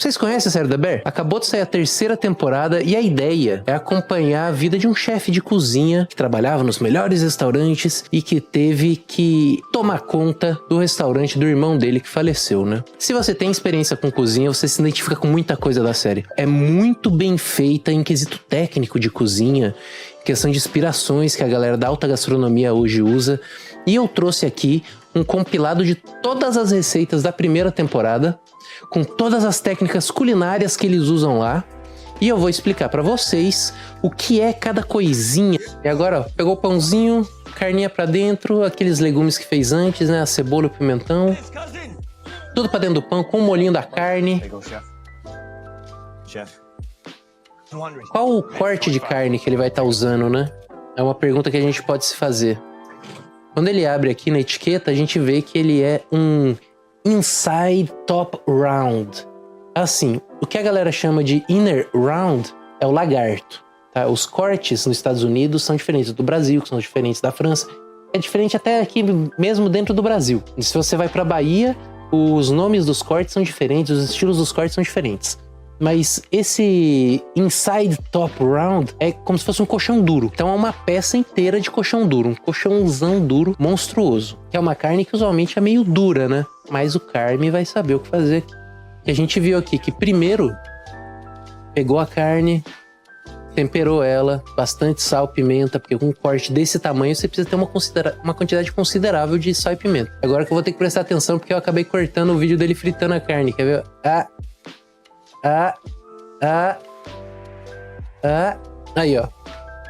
Vocês conhecem a série The Bear? Acabou de sair a 3ª temporada e a ideia é acompanhar a vida de um chefe de cozinha que trabalhava nos melhores restaurantes e que teve que tomar conta do restaurante do irmão dele que faleceu, né? Se você tem experiência com cozinha, você se identifica com muita coisa da série. É muito bem feita em quesito técnico de cozinha, questão de inspirações que a galera da alta gastronomia hoje usa. E eu trouxe aqui um compilado de todas as receitas da 1ª temporada, com todas as técnicas culinárias que eles usam lá. E eu vou explicar pra vocês o que é cada coisinha. E agora, ó, pegou o pãozinho, carninha pra dentro, aqueles legumes que fez antes, né? A cebola e o pimentão. Tudo pra dentro do pão, com o molhinho da carne. Qual o corte de carne que ele vai estar usando, né? É uma pergunta que a gente pode se fazer. Quando ele abre aqui na etiqueta, a gente vê que ele é um inside top round. Assim, o que a galera chama de inner round é o lagarto, tá? Os cortes nos Estados Unidos são diferentes do Brasil, que são diferentes da França. É diferente até aqui mesmo dentro do Brasil. E se você vai pra Bahia, os nomes dos cortes são diferentes, os estilos dos cortes são diferentes. Mas esse inside top round é como se fosse um colchão duro. Então é uma peça inteira de colchão duro, um colchãozão duro, monstruoso. Que é uma carne que usualmente é meio dura, né? Mas o Carme vai saber o que fazer aqui. E a gente viu aqui que primeiro pegou a carne, temperou ela, bastante sal, pimenta, porque com um corte desse tamanho você precisa ter uma quantidade considerável de sal e pimenta. Agora que eu vou ter que prestar atenção porque eu acabei cortando o vídeo dele fritando a carne, quer ver? Aí, ó.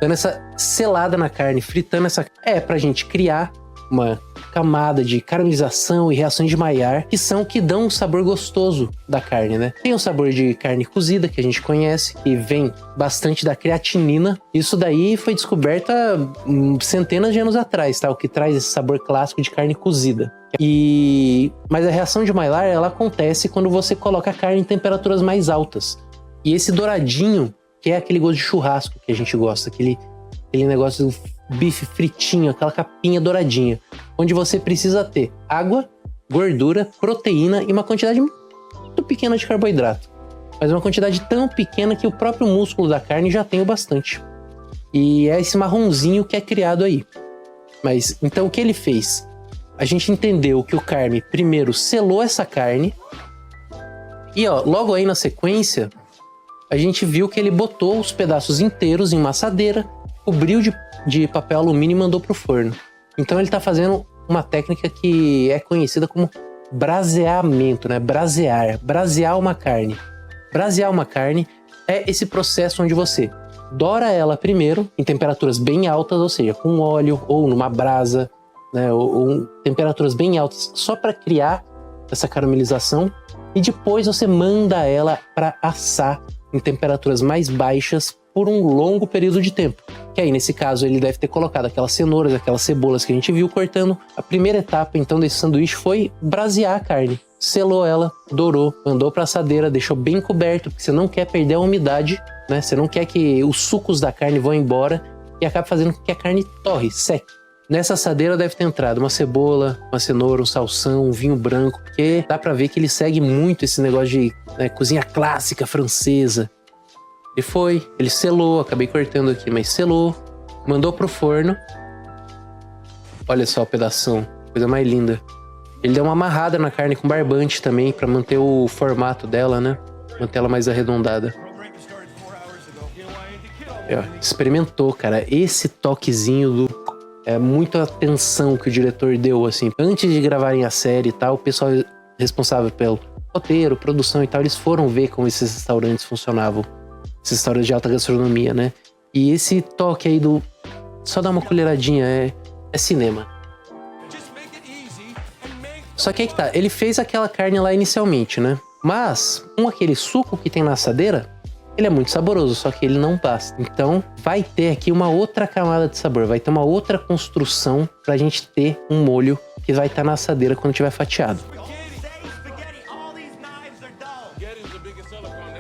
Dando essa selada na carne, fritando essa... É pra gente criar uma camada de caramelização e reações de Maillard, que são que dão um sabor gostoso da carne, né? Tem o sabor de carne cozida, que a gente conhece, que vem bastante da creatinina. Isso daí foi descoberto há centenas de anos atrás, tá? O que traz esse sabor clássico de carne cozida. Mas a reação de Maillard, ela acontece quando você coloca a carne em temperaturas mais altas. E esse douradinho, que é aquele gosto de churrasco que a gente gosta, aquele negócio do bife fritinho, aquela capinha douradinha, onde você precisa ter água, gordura, proteína e uma quantidade muito pequena de carboidrato. Mas uma quantidade tão pequena que o próprio músculo da carne já tem o bastante. E é esse marronzinho que é criado aí. Mas, então o que ele fez? A gente entendeu que o Carme primeiro selou essa carne. E ó, logo aí na sequência, a gente viu que ele botou os pedaços inteiros em maçadeira, cobriu de papel alumínio e mandou pro forno. Então ele tá fazendo uma técnica que é conhecida como braseamento, né? Brasear uma carne. Brasear uma carne é esse processo onde você doura ela primeiro em temperaturas bem altas, ou seja, com óleo ou numa brasa, né? Ou temperaturas bem altas, só para criar essa caramelização. E depois você manda ela para assar em temperaturas mais baixas por um longo período de tempo. Que aí, nesse caso, ele deve ter colocado aquelas cenouras, aquelas cebolas que a gente viu cortando. A primeira etapa, então, desse sanduíche foi brasear a carne. Selou ela, dourou, mandou pra assadeira, deixou bem coberto, porque você não quer perder a umidade, né? Você não quer que os sucos da carne vão embora e acabe fazendo com que a carne torre, seque. Nessa assadeira deve ter entrado uma cebola, uma cenoura, um salsão, um vinho branco, porque dá pra ver que ele segue muito esse negócio de cozinha clássica francesa. Ele selou, acabei cortando aqui, mas selou, mandou pro forno. Olha só o pedação, coisa mais linda. Ele deu uma amarrada na carne com barbante também, pra manter o formato dela, né? Manter ela mais arredondada. Experimentou, cara, esse toquezinho é muita atenção que o diretor deu, assim. Antes de gravarem a série e tal, o pessoal responsável pelo roteiro, produção e tal, eles foram ver como esses restaurantes funcionavam. Esses restaurantes de alta gastronomia, né? E esse toque aí do... Só dar uma colheradinha, é cinema. Só que aí que tá, ele fez aquela carne lá inicialmente, né? Mas, com aquele suco que tem na assadeira, ele é muito saboroso, só que ele não basta. Então, vai ter aqui uma outra camada de sabor, vai ter uma outra construção pra gente ter um molho que vai estar na assadeira quando tiver fatiado.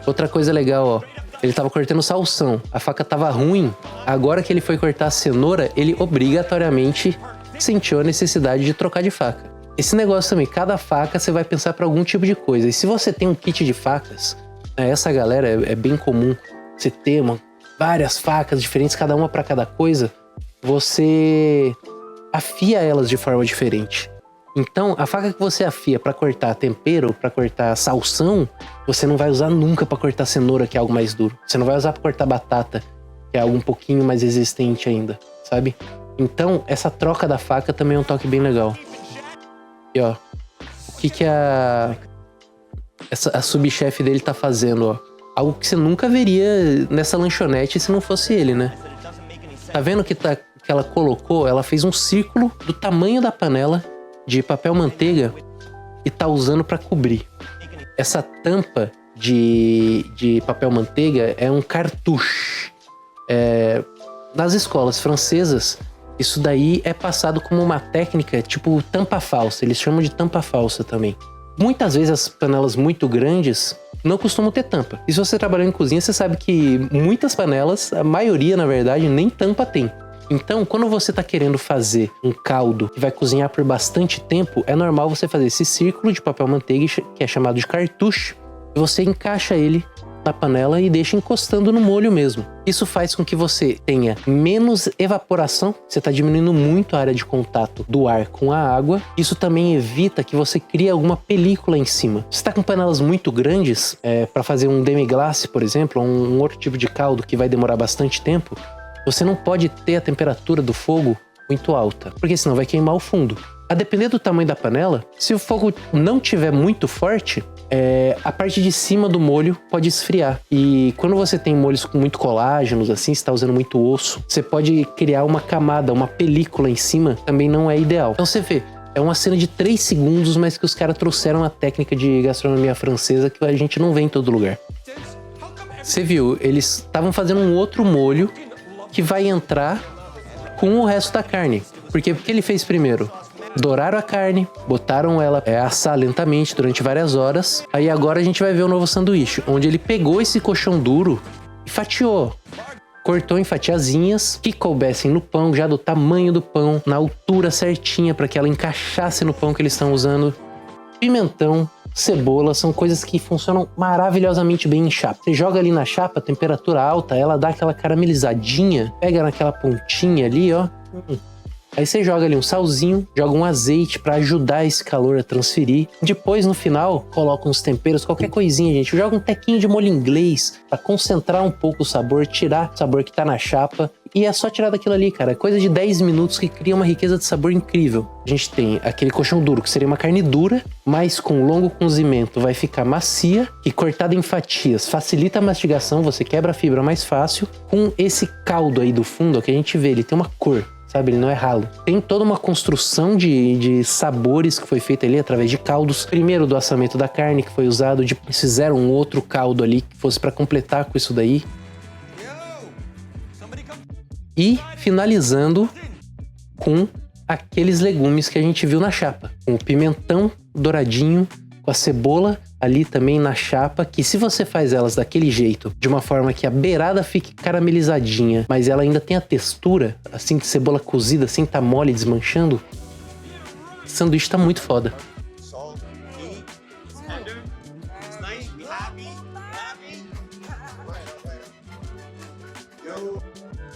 Outra coisa legal, ó. Ele tava cortando salsão, a faca tava ruim. Agora que ele foi cortar a cenoura, ele obrigatoriamente sentiu a necessidade de trocar de faca. esse negócio também, cada faca você vai pensar para algum tipo de coisa. E se você tem um kit de facas, né, essa galera é bem comum você ter várias facas diferentes, cada uma para cada coisa, você afia elas de forma diferente. Então, a faca que você afia para cortar tempero, para cortar salsão, você não vai usar nunca para cortar cenoura, que é algo mais duro. Você não vai usar para cortar batata, que é algo um pouquinho mais resistente ainda, sabe? Então, essa troca da faca também é um toque bem legal. E ó, o que a subchefe dele tá fazendo, ó? Algo que você nunca veria nessa lanchonete se não fosse ele, né? Tá vendo que ela colocou? Ela fez um círculo do tamanho da panela de papel manteiga e tá usando para cobrir. Essa tampa de papel manteiga é um cartouche. Nas escolas francesas, isso daí é passado como uma técnica tipo tampa falsa. Eles chamam de tampa falsa também. Muitas vezes as panelas muito grandes não costumam ter tampa. E se você trabalhar em cozinha, você sabe que muitas panelas, a maioria na verdade, nem tampa tem. Então, quando você está querendo fazer um caldo que vai cozinhar por bastante tempo, é normal você fazer esse círculo de papel manteiga, que é chamado de cartouche, e você encaixa ele na panela e deixa encostando no molho mesmo. Isso faz com que você tenha menos evaporação, você está diminuindo muito a área de contato do ar com a água. Isso também evita que você crie alguma película em cima. Se está com panelas muito grandes, para fazer um demi-glace, por exemplo, ou um outro tipo de caldo que vai demorar bastante tempo, você não pode ter a temperatura do fogo muito alta, porque senão vai queimar o fundo. A depender do tamanho da panela, se o fogo não tiver muito forte, a parte de cima do molho pode esfriar. E quando você tem molhos com muito colágenos, assim, você está usando muito osso, você pode criar uma camada, uma película em cima, também não é ideal. Então você vê, é uma cena de 3 segundos, mas que os caras trouxeram a técnica de gastronomia francesa que a gente não vê em todo lugar. Você viu, eles estavam fazendo um outro molho que vai entrar com o resto da carne. Porque o que ele fez primeiro? Douraram a carne, botaram ela assar lentamente durante várias horas. Aí agora a gente vai ver o novo sanduíche, onde ele pegou esse coxão duro e fatiou. Cortou em fatiazinhas que coubessem no pão, já do tamanho do pão, na altura certinha para que ela encaixasse no pão que eles estão usando. Pimentão, cebola, são coisas que funcionam maravilhosamente bem em chapa. Você joga ali na chapa, temperatura alta, ela dá aquela caramelizadinha, pega naquela pontinha ali, ó. Aí você joga ali um salzinho, joga um azeite pra ajudar esse calor a transferir. Depois, no final, coloca uns temperos, qualquer coisinha, gente. Joga um tequinho de molho inglês pra concentrar um pouco o sabor, tirar o sabor que tá na chapa. E é só tirar daquilo ali, cara. É coisa de 10 minutos que cria uma riqueza de sabor incrível. A gente tem aquele coxão duro, que seria uma carne dura, mas com longo cozimento vai ficar macia e cortada em fatias. Facilita a mastigação, você quebra a fibra mais fácil. Com esse caldo aí do fundo, ó, que a gente vê, ele tem uma cor. Sabe, ele não é ralo. Tem toda uma construção de sabores que foi feita ali através de caldos. Primeiro do assamento da carne que foi usado, depois fizeram um outro caldo ali que fosse para completar com isso daí. E finalizando com aqueles legumes que a gente viu na chapa. Com o pimentão douradinho, com a cebola ali também na chapa, que se você faz elas daquele jeito, de uma forma que a beirada fique caramelizadinha, mas ela ainda tem a textura, assim, de cebola cozida, sem tá mole, desmanchando, o sanduíche tá muito foda.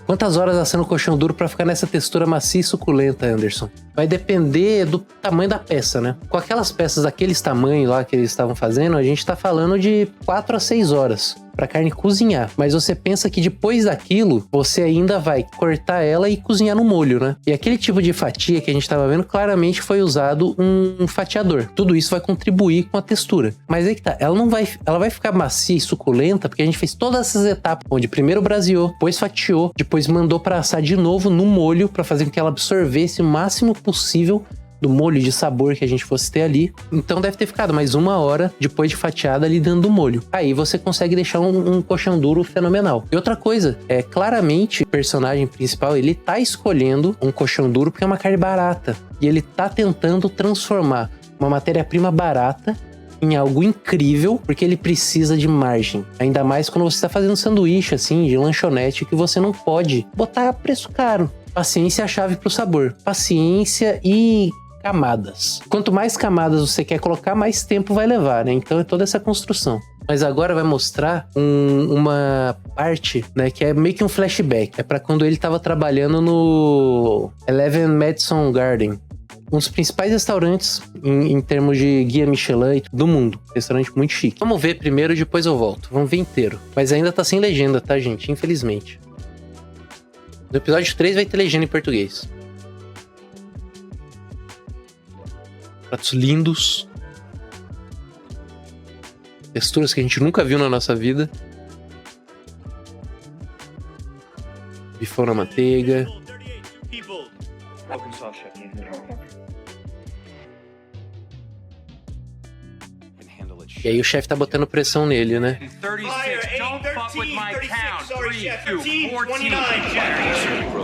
Quantas horas assando o colchão duro pra ficar nessa textura macia e suculenta, Anderson? Vai depender do tamanho da peça, né? Com aquelas peças daqueles tamanhos lá que eles estavam fazendo, a gente tá falando de 4 a 6 horas pra carne cozinhar. Mas você pensa que depois daquilo, você ainda vai cortar ela e cozinhar no molho, né? E aquele tipo de fatia que a gente tava vendo, claramente foi usado um fatiador. Tudo isso vai contribuir com a textura. Mas aí que tá, ela vai ficar macia e suculenta porque a gente fez todas essas etapas, onde primeiro braseou, depois fatiou, depois mandou pra assar de novo no molho pra fazer com que ela absorvesse o máximo possível do molho de sabor que a gente fosse ter ali. Então deve ter ficado mais 1 hora depois de fatiada ali dentro do molho. Aí você consegue deixar um colchão duro fenomenal. E outra coisa, claramente o personagem principal, ele tá escolhendo um colchão duro porque é uma carne barata. E ele tá tentando transformar uma matéria-prima barata em algo incrível, porque ele precisa de margem. Ainda mais quando você tá fazendo sanduíche, assim, de lanchonete, que você não pode botar preço caro. Paciência é a chave pro sabor. Paciência e camadas. Quanto mais camadas você quer colocar, mais tempo vai levar, né? Então é toda essa construção. Mas agora vai mostrar uma parte, né, que é meio que um flashback. É para quando ele tava trabalhando no Eleven Madison Garden. Um dos principais restaurantes em termos de guia Michelin do mundo. Restaurante muito chique. Vamos ver primeiro, depois eu volto. Vamos ver inteiro. Mas ainda tá sem legenda, tá, gente? Infelizmente. No episódio 3 vai ter legenda em português. Pratos lindos. Texturas que a gente nunca viu na nossa vida. Bifão na manteiga. E aí o chefe tá botando pressão nele, né?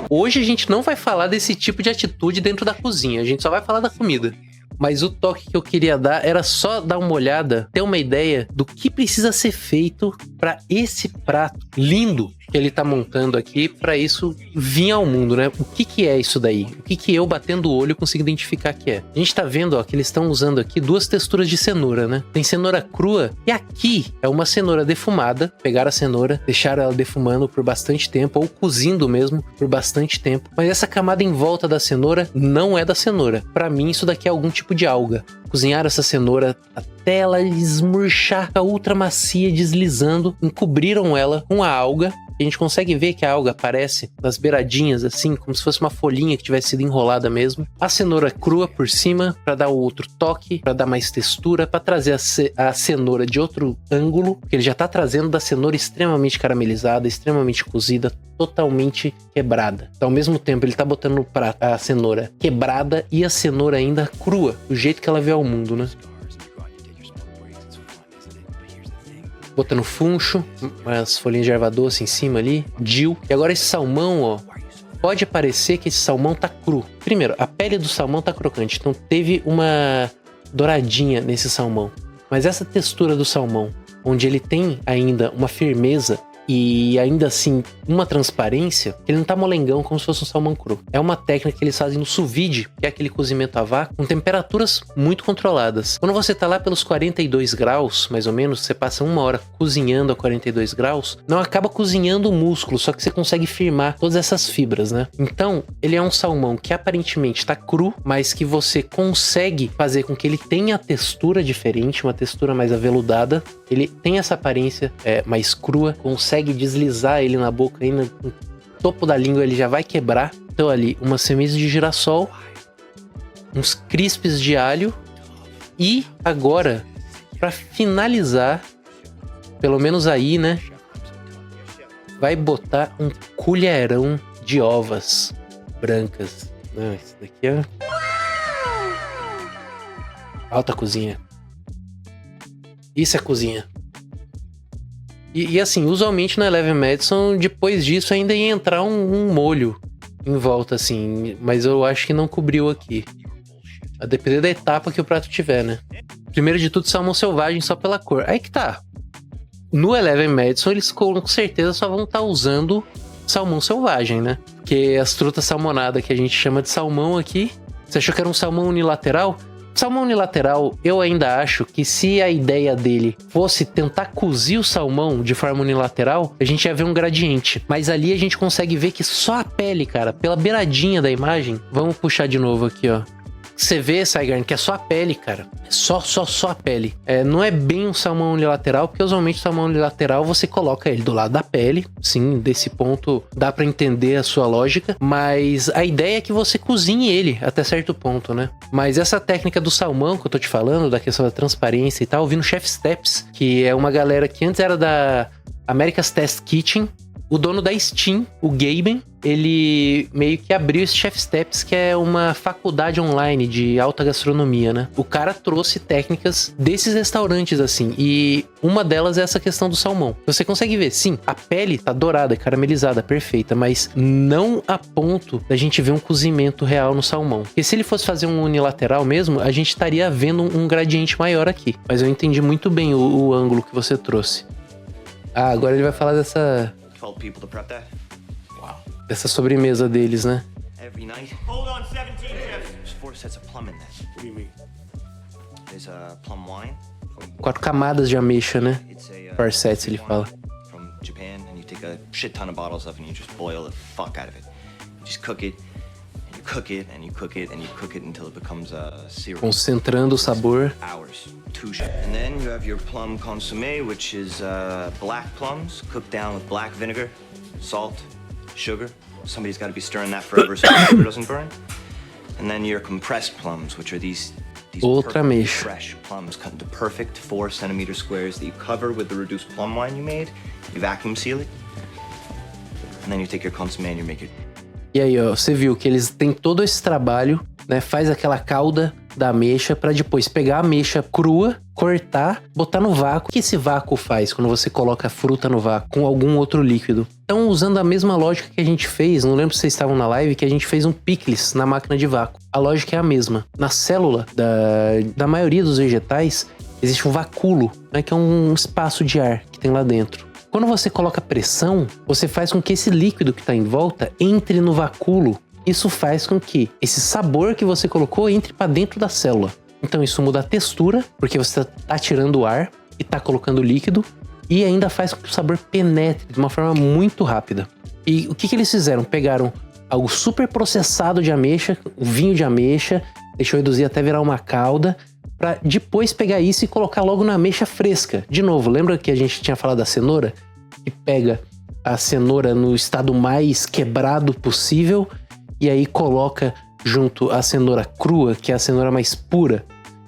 Hoje a gente não vai falar desse tipo de atitude dentro da cozinha. A gente só vai falar da comida. Mas o toque que eu queria dar era só dar uma olhada, ter uma ideia do que precisa ser feito para esse prato lindo que ele tá montando aqui, para isso vir ao mundo, né? O que é isso daí? O que eu, batendo o olho, consigo identificar que é? A gente tá vendo, ó, que eles estão usando aqui duas texturas de cenoura, né? Tem cenoura crua e aqui é uma cenoura defumada. Pegaram a cenoura, deixaram ela defumando por bastante tempo, ou cozindo mesmo por bastante tempo. Mas essa camada em volta da cenoura não é da cenoura. Para mim, isso daqui é algum tipo de alga. Cozinharam essa cenoura até ela esmurchar, ficar ultra macia, deslizando. Encobriram ela com a alga. A gente consegue ver que a alga aparece nas beiradinhas, assim, como se fosse uma folhinha que tivesse sido enrolada mesmo. A cenoura crua por cima, para dar o outro toque, para dar mais textura, para trazer a cenoura de outro ângulo, porque ele já tá trazendo da cenoura extremamente caramelizada, extremamente cozida, totalmente quebrada. Então, ao mesmo tempo, ele tá botando no prato a cenoura quebrada e a cenoura ainda crua, do jeito que ela veio ao mundo, né? Botando funcho, umas folhinhas de erva doce em cima ali, dill. E agora esse salmão, ó, pode parecer que esse salmão tá cru. Primeiro, a pele do salmão tá crocante, então teve uma douradinha nesse salmão. Mas essa textura do salmão, onde ele tem ainda uma firmeza e ainda assim uma transparência, ele não tá molengão como se fosse um salmão cru. É uma técnica que eles fazem no sous vide, que é aquele cozimento a vácuo, com temperaturas muito controladas. Quando você tá lá pelos 42 graus, mais ou menos, você passa 1 hora cozinhando a 42 graus, não acaba cozinhando o músculo, só que você consegue firmar todas essas fibras, né? Então, ele é um salmão que aparentemente tá cru, mas que você consegue fazer com que ele tenha textura diferente, uma textura mais aveludada. Ele tem essa aparência mais crua, consegue deslizar ele na boca, aí no topo da língua ele já vai quebrar. Então ali, umas sementes de girassol, uns crispes de alho e agora, para finalizar, pelo menos aí, né, vai botar um colherão de ovas brancas. Não, isso daqui é alta cozinha. Isso é cozinha. E assim, usualmente na Eleven Madison, depois disso ainda ia entrar um molho em volta, assim. Mas eu acho que não cobriu aqui. A depender da etapa que o prato tiver, né? Primeiro de tudo, salmão selvagem só pela cor. Aí que tá. No Eleven Madison, eles com certeza só vão estar usando salmão selvagem, né? Porque as trutas salmonadas que a gente chama de salmão aqui... Você achou que era um salmão unilateral? Salmão unilateral, eu ainda acho que se a ideia dele fosse tentar cozir o salmão de forma unilateral, a gente ia ver um gradiente. Mas ali a gente consegue ver que só a pele, cara, pela beiradinha da imagem... Vamos puxar de novo aqui, ó. Você vê, Saigarn, que é só a pele, cara. É só a pele. Não é bem um salmão unilateral, porque usualmente o salmão unilateral você coloca ele do lado da pele. Sim, desse ponto dá pra entender a sua lógica. Mas a ideia é que você cozinhe ele até certo ponto, né? Mas essa técnica do salmão que eu tô te falando, da questão da transparência e tal, eu vi no Chef Steps, que é uma galera que antes era da America's Test Kitchen. O dono da Steam, o Gaben, ele meio que abriu esse Chef Steps, que é uma faculdade online de alta gastronomia, né? O cara trouxe técnicas desses restaurantes, assim, e uma delas é essa questão do salmão. Você consegue ver, sim, a pele tá dourada, caramelizada, perfeita, mas não a ponto da gente ver um cozimento real no salmão. Porque se ele fosse fazer um unilateral mesmo, a gente estaria vendo um gradiente maior aqui. Mas eu entendi muito bem o ângulo que você trouxe. Ah, agora ele vai falar dessa sobremesa deles, né? 4 sets of plum in that. What do you mean? There's a plum wine. 4 camadas de ameixa, né? It's a 4 sets, ele fala. from Japan, and you take a shit ton of bottles of it and you just boil the fuck out of it. You just cook it, and you cook it, and you cook it, and you cook it until it becomes a syrup. Concentrando o sabor. Hours. And then you have your plum consommé, which is black plums cooked down with black vinegar, salt, sugar. Somebody's got to be stirring that forever so the sugar doesn't burn. And then your compressed plums, which are these Outra perfect, ameixa. fresh plums cut into perfect 4 centimeter squares that you cover with the reduced plum wine you made. You vacuum seal it. And then you take your consommé and you make it. E aí, ó, você viu que eles têm todo esse trabalho, né? Faz aquela calda da ameixa pra depois pegar a ameixa crua, cortar, botar no vácuo. O que esse vácuo faz quando você coloca a fruta no vácuo com algum outro líquido? Então, usando a mesma lógica que a gente fez, não lembro se vocês estavam na live, que a gente fez um picles na máquina de vácuo. A lógica é a mesma. Na célula da maioria dos vegetais, existe um vacúolo, né? Que é um espaço de ar que tem lá dentro. Quando você coloca pressão, você faz com que esse líquido que está em volta entre no vacúolo. Isso faz com que esse sabor que você colocou entre para dentro da célula. Então isso muda a textura, porque você está tirando o ar e está colocando líquido. E ainda faz com que o sabor penetre de uma forma muito rápida. E o que eles fizeram? Pegaram algo super processado de ameixa, o vinho de ameixa, deixou reduzir até virar uma calda, para depois pegar isso e colocar logo na ameixa fresca. De novo, lembra que a gente tinha falado da cenoura? Que pega a cenoura no estado mais quebrado possível e aí coloca junto a cenoura crua, que é a cenoura mais pura.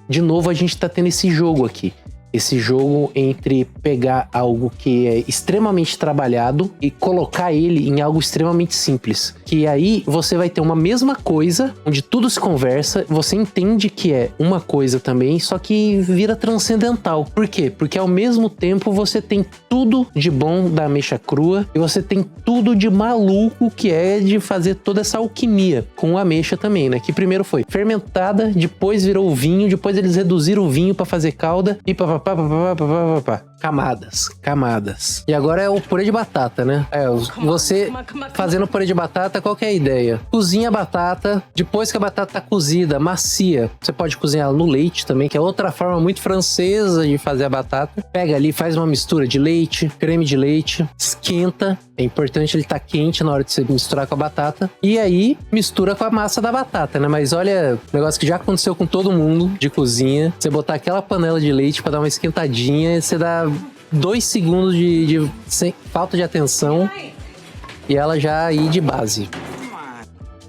De novo, a gente tá tendo esse jogo aqui. Esse jogo entre pegar algo que é extremamente trabalhado e colocar ele em algo extremamente simples. Que aí você vai ter uma mesma coisa, onde tudo se conversa, você entende que é uma coisa também, só que vira transcendental. Por quê? Porque ao mesmo tempo você tem tudo de bom da ameixa crua e você tem tudo de maluco que é de fazer toda essa alquimia com a ameixa também, né? Que primeiro foi fermentada, depois virou vinho, depois eles reduziram o vinho para fazer calda e camadas. E agora é o purê de batata, né? Você fazendo purê de batata, qual que é a ideia? Cozinha a batata, depois que a batata tá cozida, macia, você pode cozinhar ela no leite também, que é outra forma muito francesa de fazer a batata. Pega ali, faz uma mistura de leite, creme de leite, esquenta. É importante ele estar quente na hora de você misturar com a batata. E aí, mistura com a massa da batata, né? Mas olha, negócio que já aconteceu com todo mundo de cozinha. Você botar aquela panela de leite pra dar uma esquentadinha, você dá 2 segundos de falta de atenção e ela já ir de base.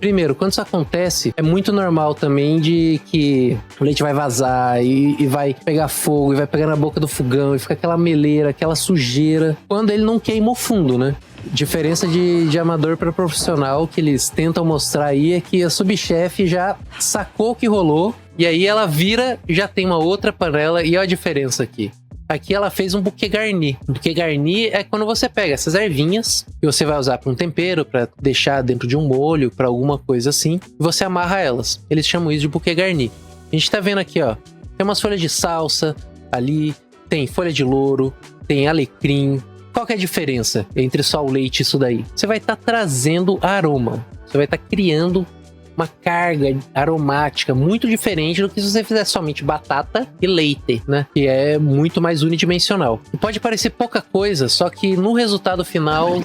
Primeiro, quando isso acontece, é muito normal também de que o leite vai vazar e vai pegar fogo, e vai pegar na boca do fogão, e fica aquela meleira, aquela sujeira, quando ele não queima o fundo, né? Diferença de amador para profissional que eles tentam mostrar aí é que a subchefe já sacou o que rolou, e aí ela vira, já tem uma outra panela, e olha a diferença aqui. Aqui ela fez um bouquet garni. Bouquet garni é quando você pega essas ervinhas que você vai usar para um tempero, para deixar dentro de um molho, para alguma coisa assim, e você amarra elas. Eles chamam isso de bouquet garni. A gente tá vendo aqui, ó, tem umas folhas de salsa ali, tem folha de louro, tem alecrim. Qual que é a diferença entre só o leite e isso daí? Você vai estar trazendo aroma. Você vai estar criando uma carga aromática muito diferente do que se você fizer somente batata e leite, né? Que é muito mais unidimensional. E pode parecer pouca coisa, só que no resultado final...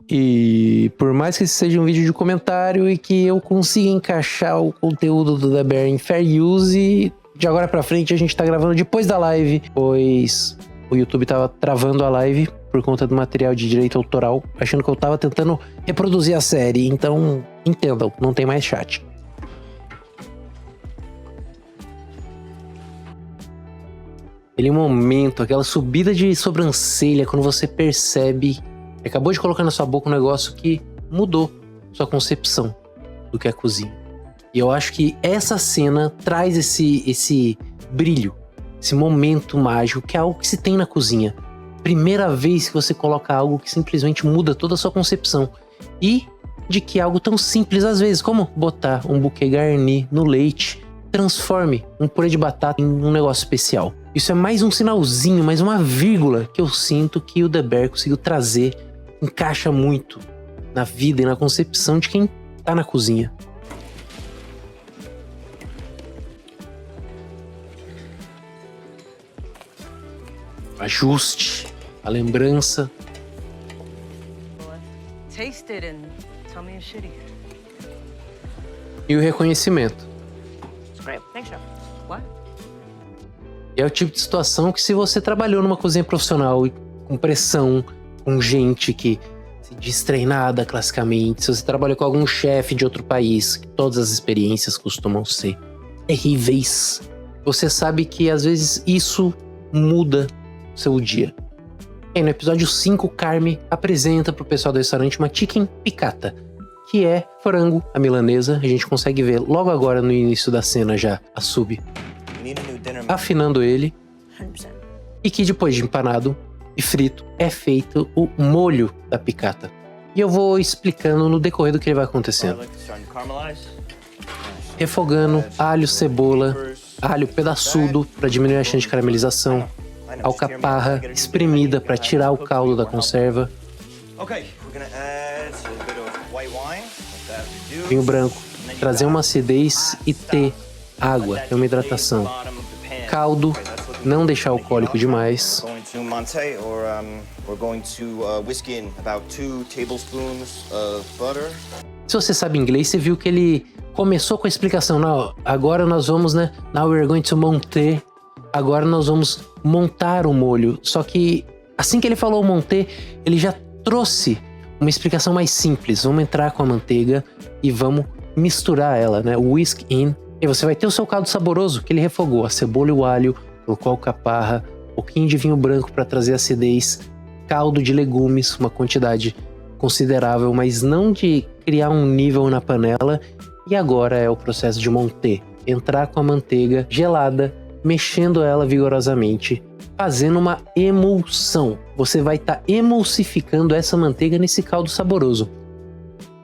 E por mais que esse seja um vídeo de comentário e que eu consiga encaixar o conteúdo do The Bear em Fair Use, de agora pra frente a gente tá gravando depois da live, pois o YouTube tava travando a live por conta do material de direito autoral, achando que eu tava tentando reproduzir a série. Então, entendam, não tem mais chat. Aquele momento, aquela subida de sobrancelha, quando você percebe que acabou de colocar na sua boca um negócio que mudou sua concepção do que é cozinha. E eu acho que essa cena traz esse brilho, esse momento mágico, que é algo que se tem na cozinha. Primeira vez que você coloca algo que simplesmente muda toda a sua concepção. E de que algo tão simples às vezes, como botar um bouquet garni no leite, transforme um purê de batata em um negócio especial. Isso é mais um sinalzinho, mais uma vírgula que eu sinto que o The Bear conseguiu trazer encaixa muito na vida e na concepção de quem tá na cozinha. O ajuste, a lembrança. Taste it and tell me it's shitty. E o reconhecimento. It's great. Thanks, chef. What? E é o tipo de situação que, se você trabalhou numa cozinha profissional com pressão, com gente que se diz treinada classicamente, se você trabalhou com algum chefe de outro país, que todas as experiências costumam ser terríveis, você sabe que às vezes isso muda o seu dia. E aí, no episódio 5, Carme apresenta pro pessoal do restaurante uma chicken piccata, que é frango à milanesa. A gente consegue ver logo agora no início da cena já a sub afinando ele. 100%. E que depois de empanado e frito é feito o molho da piccata. E eu vou explicando no decorrer do que vai acontecendo. Refogando alho, cebola, alho pedaçudo para diminuir a chance de caramelização, alcaparra espremida para tirar o caldo da conserva, vinho branco, trazer uma acidez e ter água, ter uma hidratação, caldo, não deixar alcoólico demais, se você sabe inglês, você viu que ele começou com a explicação, não, agora nós vamos, né, now we're going to monter, agora nós vamos montar o molho. Só que assim que ele falou monter, ele já trouxe uma explicação mais simples. Vamos entrar com a manteiga e vamos misturar ela, né? Whisk in. E você vai ter o seu caldo saboroso que ele refogou. A cebola e o alho, colocou alcaparra, um pouquinho de vinho branco para trazer acidez, caldo de legumes, uma quantidade considerável, mas não de criar um nível na panela. E agora é o processo de monter. Entrar com a manteiga gelada, mexendo ela vigorosamente, fazendo uma emulsão. Você vai estar emulsificando essa manteiga nesse caldo saboroso.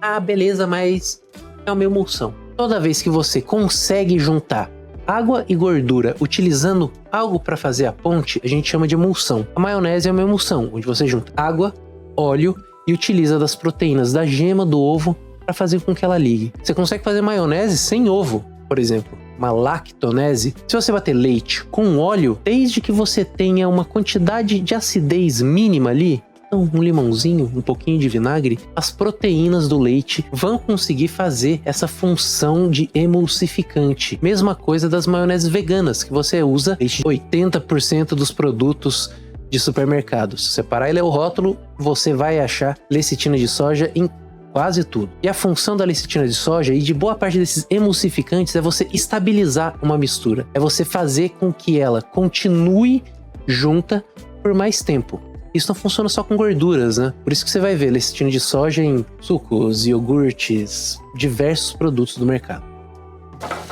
Ah, beleza, mas é uma emulsão. Toda vez que você consegue juntar água e gordura utilizando algo para fazer a ponte, a gente chama de emulsão. A maionese é uma emulsão, onde você junta água, óleo e utiliza das proteínas da gema do ovo para fazer com que ela ligue. Você consegue fazer maionese sem ovo, por exemplo. Uma lactonese, se você bater leite com óleo, desde que você tenha uma quantidade de acidez mínima ali, então um limãozinho, um pouquinho de vinagre, as proteínas do leite vão conseguir fazer essa função de emulsificante. Mesma coisa das maioneses veganas, que você usa leite de 80% dos produtos de supermercados. Se separar e ler o rótulo, você vai achar lecitina de soja em quase tudo. E a função da lecitina de soja e de boa parte desses emulsificantes é você estabilizar uma mistura. É você fazer com que ela continue junta por mais tempo. Isso não funciona só com gorduras, né? Por isso que você vai ver lecitina de soja em sucos, iogurtes, diversos produtos do mercado.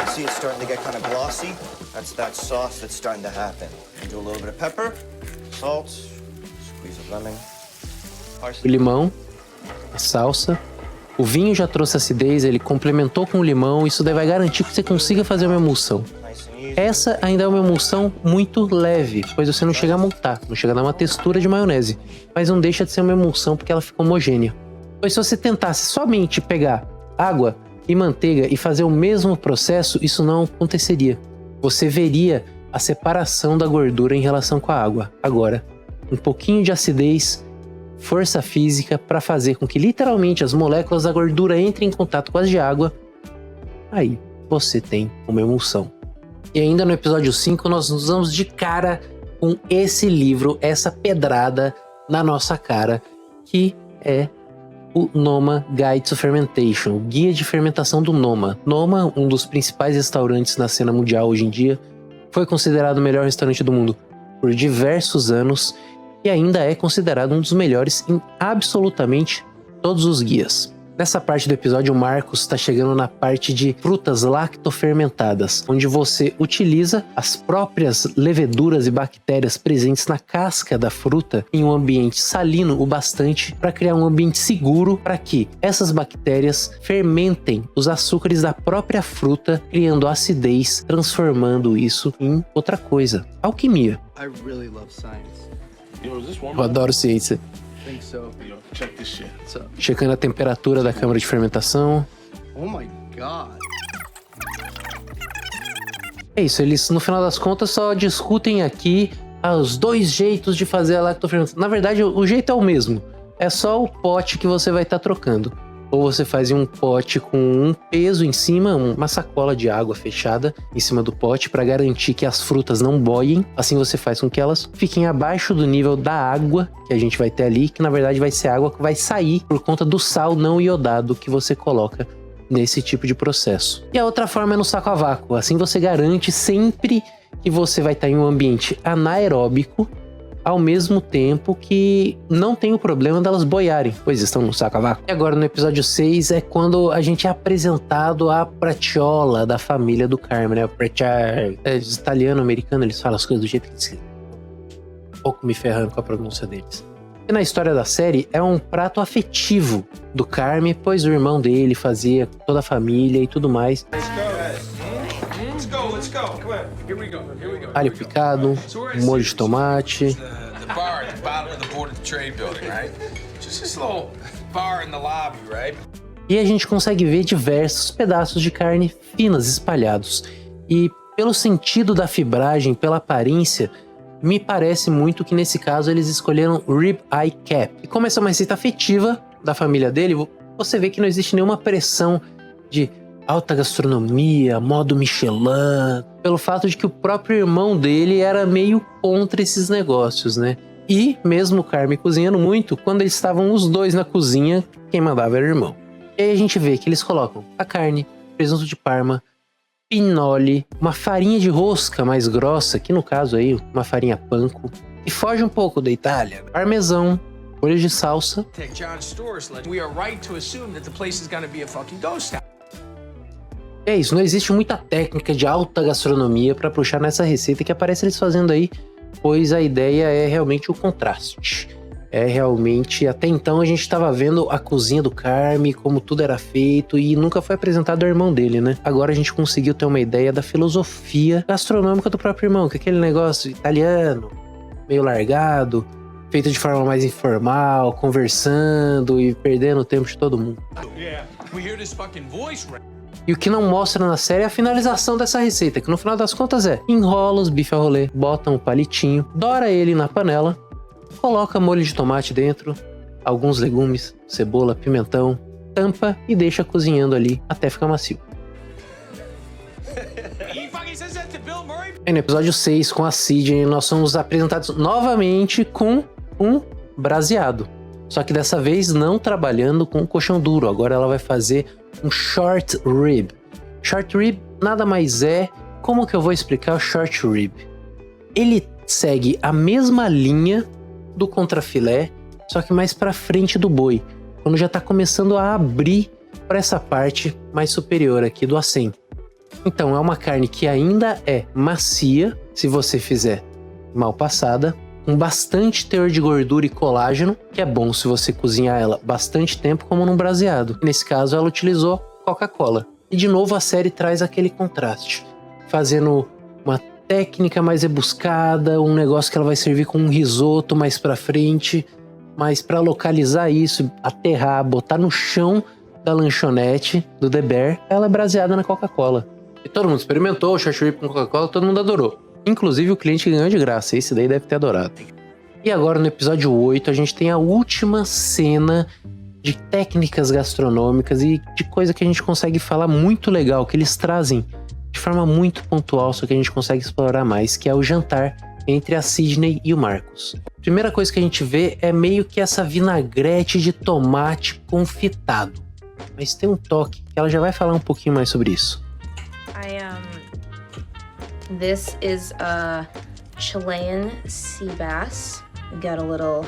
See it's starting to get kind of glossy. That's that sauce that's starting to happen. You do a little bit of pepper, salt, squeeze of lemon. O limão, a salsa. O vinho já trouxe acidez, ele complementou com o limão, isso daí vai garantir que você consiga fazer uma emulsão. Essa ainda é uma emulsão muito leve, pois você não chega a montar, não chega a dar uma textura de maionese, mas não deixa de ser uma emulsão porque ela fica homogênea. Pois se você tentasse somente pegar água e manteiga e fazer o mesmo processo, isso não aconteceria. Você veria a separação da gordura em relação com a água. Agora, um pouquinho de acidez, força física para fazer com que literalmente as moléculas da gordura entrem em contato com as de água, aí você tem uma emulsão. E ainda no episódio 5 nós nos damos de cara com esse livro, essa pedrada na nossa cara, que é o Noma Guide to Fermentation, o Guia de Fermentação do Noma. Noma, um dos principais restaurantes na cena mundial hoje em dia, foi considerado o melhor restaurante do mundo por diversos anos e ainda é considerado um dos melhores em absolutamente todos os guias. Nessa parte do episódio, o Marcos está chegando na parte de frutas lactofermentadas, onde você utiliza as próprias leveduras e bactérias presentes na casca da fruta em um ambiente salino o bastante para criar um ambiente seguro para que essas bactérias fermentem os açúcares da própria fruta, criando acidez, transformando isso em outra coisa. Alquimia. I really love science. Eu adoro ciência. think so. Check this shit. What's up? Checando a temperatura da câmara de fermentação. Oh my god. É isso, eles no final das contas só discutem aqui os dois jeitos de fazer a lactofermentação. Na verdade, o jeito é o mesmo. É só o pote que você vai estar trocando. Ou você faz em um pote com um peso em cima, uma sacola de água fechada em cima do pote para garantir que as frutas não boiem. Assim você faz com que elas fiquem abaixo do nível da água que a gente vai ter ali, que na verdade vai ser água que vai sair por conta do sal não iodado que você coloca nesse tipo de processo. E a outra forma é no saco a vácuo. Assim você garante sempre que você vai estar em um ambiente anaeróbico, ao mesmo tempo que não tem o problema delas boiarem, pois estão no saco a vácuo. E agora no episódio 6 é quando a gente é apresentado a pratiola da família do Carmen, né? Italiano, americano, eles falam as coisas do jeito que eles... Um pouco me ferrando com a pronúncia deles. E na história da série é um prato afetivo do Carmen, pois o irmão dele fazia toda a família e tudo mais. Let's go. Come on. Here we go. Alho picado, molho de tomate. The bar at the bottom of the Board of Trade building, right? Just this little bar in the lobby, right? E a gente consegue ver diversos pedaços de carne finas espalhados. E pelo sentido da fibragem, pela aparência, me parece muito que nesse caso eles escolheram Rib Eye Cap. E como essa é uma receita afetiva da família dele, você vê que não existe nenhuma pressão de alta gastronomia, modo Michelin, pelo fato de que o próprio irmão dele era meio contra esses negócios, né? E mesmo o Carmen cozinhando muito, quando eles estavam os dois na cozinha, quem mandava era o irmão. E aí a gente vê que eles colocam a carne, presunto de parma, pinole, uma farinha de rosca mais grossa, que no caso aí, uma farinha panko, e foge um pouco da Itália, parmesão, folhas de salsa. Take John Storrs. We are right to assume that the place is gonna be a fucking ghost town. É isso, não existe muita técnica de alta gastronomia para puxar nessa receita que aparece eles fazendo aí, pois a ideia é realmente o contraste. É realmente, até então a gente estava vendo a cozinha do Carmen, como tudo era feito e nunca foi apresentado ao irmão dele, né? Agora a gente conseguiu ter uma ideia da filosofia gastronômica do próprio irmão, que é aquele negócio italiano, meio largado, feito de forma mais informal, conversando e perdendo o tempo de todo mundo. Yeah. We hear this fucking voice. E o que não mostra na série é a finalização dessa receita, que no final das contas enrola os bife a rolê, bota um palitinho, dora ele na panela, coloca molho de tomate dentro, alguns legumes, cebola, pimentão, tampa e deixa cozinhando ali até ficar macio. E no episódio 6, com a Sidney, nós somos apresentados novamente com um braseado. Só que dessa vez não trabalhando com colchão duro, agora ela vai fazer um short rib. Short rib nada mais é... Como que eu vou explicar o short rib? Ele segue a mesma linha do contrafilé, só que mais para frente do boi, quando já está começando a abrir para essa parte mais superior aqui do acém. Então é uma carne que ainda é macia, se você fizer mal passada, com bastante teor de gordura e colágeno, que é bom se você cozinhar ela bastante tempo, como num braseado. Nesse caso, ela utilizou Coca-Cola. E de novo a série traz aquele contraste, fazendo uma técnica mais rebuscada, um negócio que ela vai servir com um risoto mais pra frente, mas para localizar isso, aterrar, botar no chão da lanchonete do The Bear, ela é braseada na Coca-Cola. E todo mundo experimentou o short rib com Coca-Cola, todo mundo adorou. Inclusive o cliente que ganhou de graça, esse daí deve ter adorado. E agora no episódio 8 a gente tem a última cena de técnicas gastronômicas e de coisa que a gente consegue falar muito legal, que eles trazem de forma muito pontual, só que a gente consegue explorar mais, que é o jantar entre a Sidney e o Marcos. Primeira coisa que a gente vê é meio que essa vinagrete de tomate confitado. Mas tem um toque que ela já vai falar um pouquinho mais sobre isso. This is a Chilean sea bass. We got a little...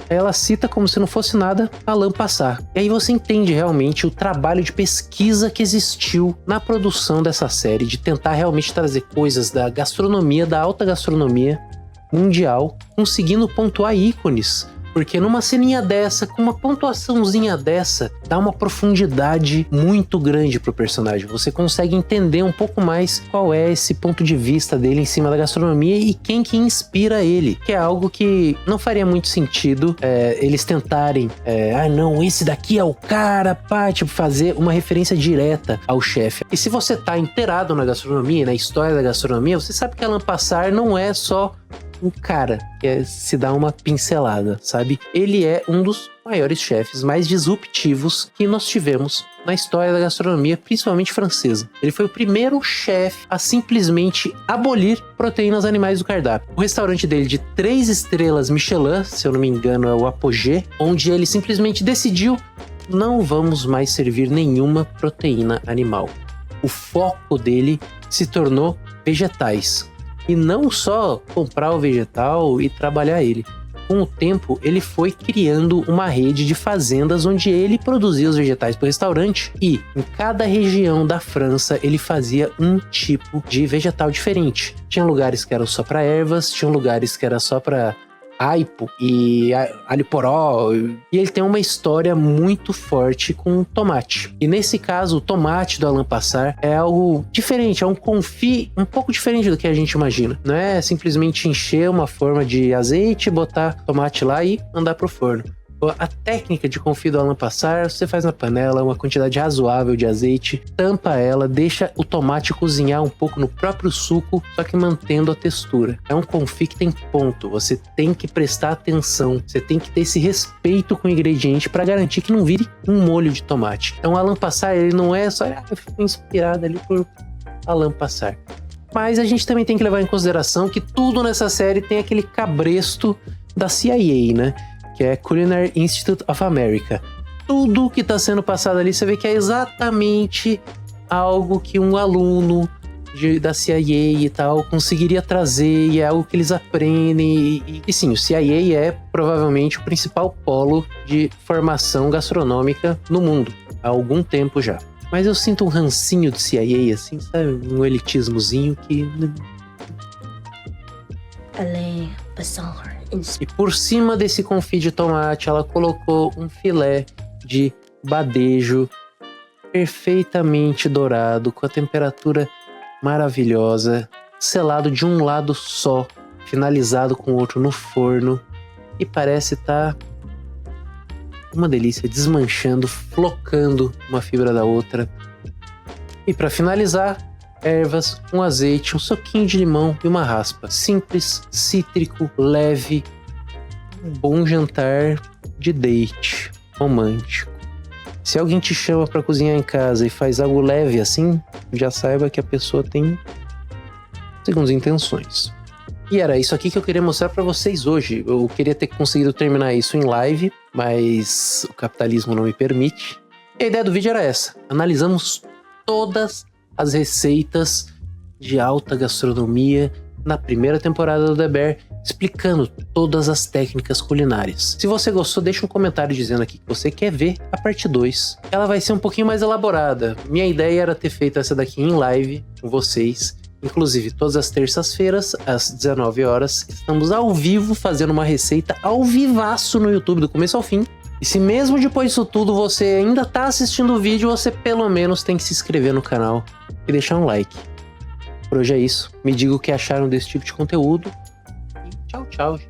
Ela cita como se não fosse nada a lã passar. E aí você entende realmente o trabalho de pesquisa que existiu na produção dessa série, de tentar realmente trazer coisas da gastronomia, da alta gastronomia mundial, conseguindo pontuar ícones. Porque numa ceninha dessa, com uma pontuaçãozinha dessa, dá uma profundidade muito grande pro personagem. Você consegue entender um pouco mais qual é esse ponto de vista dele em cima da gastronomia e quem que inspira ele. Que é algo que não faria muito sentido eles tentarem, não, esse daqui é o cara, pá, tipo, fazer uma referência direta ao chefe. E se você tá inteirado na gastronomia, na história da gastronomia, você sabe que Alain Passard não é só um cara que se dá uma pincelada, sabe? Ele é um dos maiores chefes mais disruptivos que nós tivemos na história da gastronomia, principalmente francesa. Ele foi o primeiro chefe a simplesmente abolir proteínas animais do cardápio. O restaurante dele de 3 estrelas Michelin, se eu não me engano é o Apogée, onde ele simplesmente decidiu: não vamos mais servir nenhuma proteína animal. O foco dele se tornou vegetais. E não só comprar o vegetal e trabalhar ele. Com o tempo, ele foi criando uma rede de fazendas onde ele produzia os vegetais para o restaurante e em cada região da França ele fazia um tipo de vegetal diferente. Tinha lugares que eram só para ervas, tinha lugares que era só para aipo e alho poró, e ele tem uma história muito forte com tomate. E nesse caso, o tomate do Alain Passard é algo diferente, é um confit um pouco diferente do que a gente imagina. Não é simplesmente encher uma forma de azeite, botar tomate lá e mandar pro forno. A técnica de confit do Alain Passard, você faz na panela uma quantidade razoável de azeite, tampa ela, deixa o tomate cozinhar um pouco no próprio suco, só que mantendo a textura. É um confit que tem ponto, você tem que prestar atenção, você tem que ter esse respeito com o ingrediente para garantir que não vire um molho de tomate. Então o Alain Passard, ele não é só, eu fico inspirado ali por Alain Passard. Mas a gente também tem que levar em consideração que tudo nessa série tem aquele cabresto da CIA, né? Que é Culinary Institute of America. Tudo que está sendo passado ali, você vê que é exatamente algo que um aluno da CIA e tal conseguiria trazer, e é algo que eles aprendem. E sim, o CIA é provavelmente o principal polo de formação gastronômica no mundo, há algum tempo já. Mas eu sinto um rancinho do CIA, assim, sabe? Um elitismozinho que... Alain Passard. E por cima desse confit de tomate, ela colocou um filé de badejo perfeitamente dourado, com a temperatura maravilhosa, selado de um lado só, finalizado com o outro no forno, e parece estar uma delícia, desmanchando, flocando uma fibra da outra. E para finalizar, ervas, um azeite, um soquinho de limão e uma raspa. Simples, cítrico, leve. Um bom jantar de date, romântico. Se alguém te chama para cozinhar em casa e faz algo leve assim, já saiba que a pessoa tem segundas intenções. E era isso aqui que eu queria mostrar para vocês hoje. Eu queria ter conseguido terminar isso em live, mas o capitalismo não me permite. E a ideia do vídeo era essa. Analisamos todas as receitas de alta gastronomia na primeira temporada do The Bear, explicando todas as técnicas culinárias. Se você gostou, deixa um comentário dizendo aqui que você quer ver a parte 2. Ela vai ser um pouquinho mais elaborada. Minha ideia era ter feito essa daqui em live com vocês. Inclusive, todas as terças-feiras, às 19 horas, estamos ao vivo fazendo uma receita ao vivaço no YouTube, do começo ao fim. E se mesmo depois disso tudo você ainda tá assistindo o vídeo, você pelo menos tem que se inscrever no canal e deixar um like. Por hoje é isso. Me diga o que acharam desse tipo de conteúdo. E tchau, tchau, gente.